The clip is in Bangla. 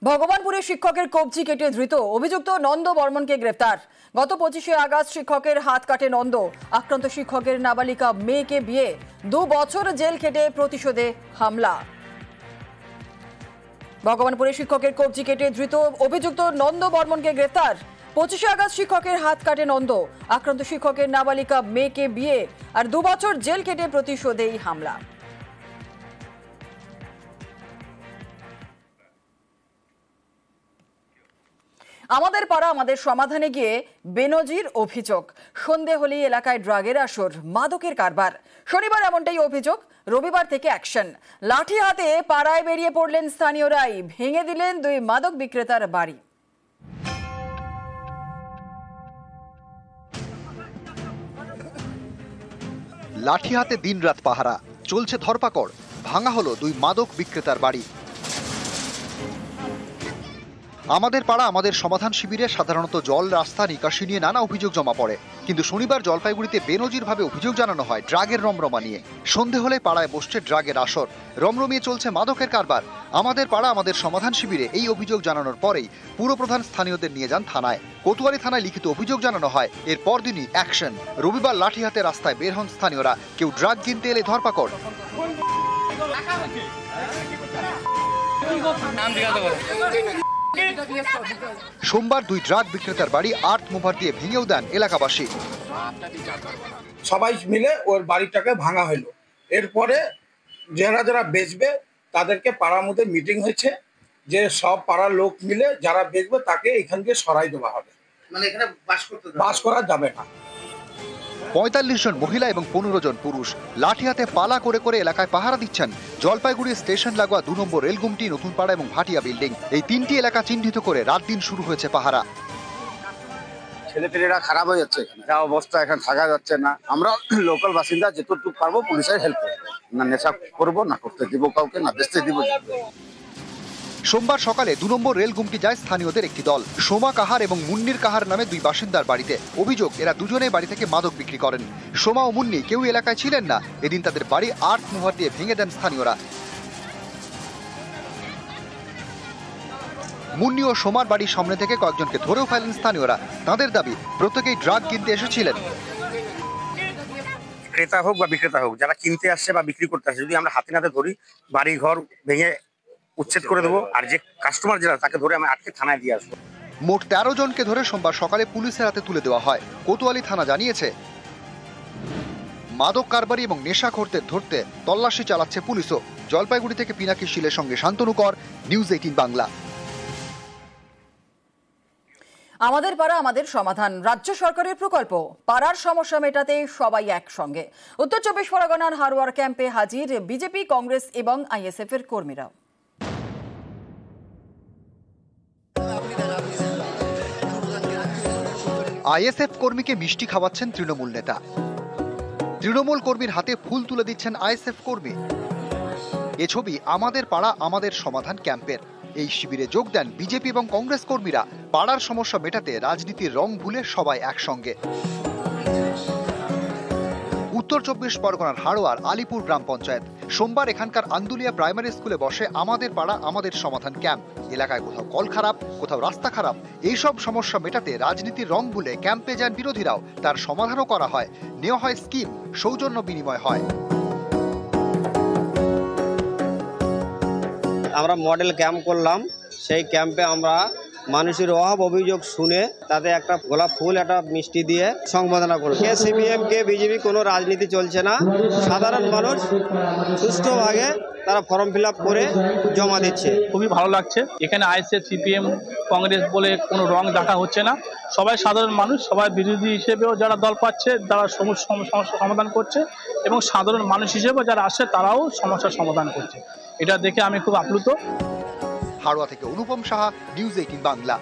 ভগবানপুরে শিক্ষকের কবজি কেটে ধৃত অভিযুক্ত নন্দ বর্মনকে গ্রেফতার। গত 25শে আগস্ট শিক্ষকের হাত কাটে নন্দ। আক্রান্ত শিক্ষকের নাবালিকা মেয়েকে বিয়ে, 2 বছর জেল খেটে প্রতিশোধে হামলা। ভগবানপুরে শিক্ষকের কবজি কেটে ধৃত অভিযুক্ত নন্দ বর্মনকে গ্রেফতার। 25শে আগস্ট শিক্ষকের হাত কাটে নন্দ। আক্রান্ত শিক্ষকের নাবালিকা মেয়েকে বিয়ে আর 2 বছর জেল খেটে প্রতিশোধে হামলা। আমাদের পাড়া আমাদের সমাধানে গিয়ে বেনজির অভিযোগ, সন্ধে হলেই এলাকায় ড্রাগের আসর, মাদকের কারবার। শনিবার এমনটাই অভিযোগ, রবিবার থেকে অ্যাকশন। লাঠি হাতে পাড়ায় বেরিয়ে পড়লেন স্থানীয়রাই, ভেঙে দিলেন 2 মাদক বিক্রেতার বাড়ি। লাঠি হাতে দিনরাত পাহারা, চলছে ধরপাকড়, ভাঙা হলো 2 মাদক বিক্রেতার বাড়ি। আমাদের পাড়া আমাদের সমাধান শিবিরে সাধারণত জল, রাস্তা, নিকাশি নিয়ে নানা অভিযোগ জমা পড়ে, কিন্তু শনিবার জলপাইগুড়িতে বেনজিরভাবে অভিযোগ জানানো হয় ড্রাগের রমরমা নিয়ে। সন্ধে হলে পাড়ায় বসছে ড্রাগের আসর, রমরমিয়ে চলছে মাদকের কারবার। আমাদের পাড়া আমাদের সমাধান শিবিরে এই অভিযোগ জানানোর পরেই পুরপ্রধান স্থানীয়দের নিয়ে যান থানায়। কোতোয়ালি থানায় লিখিত অভিযোগ জানানো হয়, এর পরদিনই অ্যাকশন। রবিবার লাঠি হাতে রাস্তায় বের হন স্থানীয়রা, কেউ ড্রাগ কিনতে এলে ধরপাকড়। সোমবার 2 ড্রাগ বিক্রেতার বাড়ি আর্থ মুভার দিয়ে ভেঙেও দেন এলাকাবাসী। সবাই মিলে ওর বাড়িটাকে ভাঙা হলো। এরপরে যারা যারা বেচবে তাদেরকে পাড়ার মধ্যে মিটিং হয়েছে যে সব পাড়ার লোক মিলে যারা বেচবে তাকে এখান থেকে সরাই দেওয়া হবে, মানে এখানে বাস করা যাবে না। 45 জন মহিলা এবং 15 জন পুরুষ লাঠি হাতে পালা করে করে এলাকায় পাহারা দিচ্ছেন। জলপাইগুড়ি স্টেশন লাগোয়া 2 নম্বর রেলগুমটি, নতুনপাড়া এবং ভাটিয়া বিল্ডিং, এই 3টি এলাকা চিহ্নিত করে রাত দিন শুরু হয়েছে পাহারা। ছেলেপেলেরা খারাপ হয়ে যাচ্ছে, যা অবস্থা এখানে থাকা যাচ্ছে না। আমরা লোকাল বাসিন্দা যেটুকু পারবো পুলিশের হেল্প করবো, না নেশা করবো, না করতে দিব কাউকে, না বেচতে দিব। সোমবার সকালে 2 নম্বর রেলগুমটি যায় স্থানীয়দের একটি দল, সোমা কাহার এবং মুন্নির কাহার নামে 2 বাসিন্দার বাড়িতে। অভিযোগ, এরা দুজনেই বাড়ি থেকে মাদক বিক্রি করেন। সোমা ও মুন্নি কেউ এলাকায় ছিলেন না। এদিন তাদের বাড়ি আর্থ মুভার দিয়ে ভেঙে দেন স্থানীয়রা। মুন্নি ও সোমার বাড়ির সামনে থেকে কয়েকজনকে ধরেও ফেলেন স্থানীয়রা। তাদের দাবি, প্রত্যেকেই ড্রাগ কিনতে এসেছিলেন। ক্রেতা হোক বা বিক্রেতা হোক, যারা কিনতে আসছে বা বিক্রি করতে আসছে, যদি আমরা হাতে নাতে ধরি, বাড়ি ঘর ভেঙে উচ্ছেদ করে দেবো। আর যে কাস্টমার যারা, তাকে ধরে আমি আটকে থানায় দিয়ে আসবো। মোট 13 জনকে ধরে সোমবার সকালে পুলিশের হাতে তুলে দেওয়া হয়। কোতোয়ালি থানা জানিয়েছে, মাদক কারবারি এবং নেশাখোরদের ধরতে তল্লাশি চালাচ্ছে পুলিশও। জলপাইগুড়ি থেকে পিনাকি শীলের সঙ্গে শান্তনু কর, নিউজ 18 বাংলা। আমাদের পাড়া আমাদের সমাধান রাজ্য সরকারের প্রকল্প, পাড়ার সমস্যা মেটাতে সবাই একসঙ্গে। উত্তর 24 পরগনার হারোয়ার ক্যাম্পে হাজির বিজেপি, কংগ্রেস এবং আইএসএফ এর কর্মীরা। আইএসএফ কর্মীকে মিষ্টি খাওয়াচ্ছেন তৃণমূল নেতা, তৃণমূল কর্মীর হাতে ফুল তুলে দিচ্ছেন আইএসএফ কর্মী। এ ছবি আমাদের পাড়া আমাদের সমাধান ক্যাম্পের। এই শিবিরে যোগ দেন বিজেপি এবং কংগ্রেস কর্মীরা। পাড়ার সমস্যা মেটাতে রাজনীতির রং ভুলে সবাই একসঙ্গে। উত্তর 24 পরগনার হাড়োয়ার আলিপুর গ্রাম পঞ্চায়েত। সোমবার এখানকার আন্দুলিয়া প্রাইমারি স্কুলে বসে আমাদের পাড়া আমাদের সমাধান ক্যাম্প। এলাকায় কোথাও কল খারাপ, কোথাও রাস্তা খারাপ, এইসব সমস্যা মেটাতে রাজনীতির রং ভুলে ক্যাম্পে যান বিরোধীরাও। তার সমাধানও করা হয়, নেওয়া হয় স্কিম, সৌজন্য বিনিময় হয়। আমরা মডেল ক্যাম্প করলাম। সেই ক্যাম্পে আমরা মানুষের অভাব অভিযোগ শুনে তাতে একটা গোলাপ ফুল, একটা মিষ্টি দিয়ে সংবর্ধনা করব। কে সিপিএম কে বিজেপি কোনো রাজনীতি চলছে না। সাধারণ মানুষ সুষ্ঠুভাবে তারা ফর্ম ফিল আপ করে জমা দিচ্ছে। খুবই ভালো লাগছে। এখানে আইএসএফ, সিপিএম, কংগ্রেস বলে কোনো রং দেখা হচ্ছে না। সবাই সাধারণ মানুষ, সবাই বিরোধী হিসেবেও যারা দল পাচ্ছে তারা সমস্যা সমাধান করছে, এবং সাধারণ মানুষ হিসেবে যারা আসছে তারাও সমস্যার সমাধান করছে। এটা দেখে আমি খুব আপ্লুত। হাড়োয়া থেকে অনুপম সাহা, নিউজ 18 বাংলা।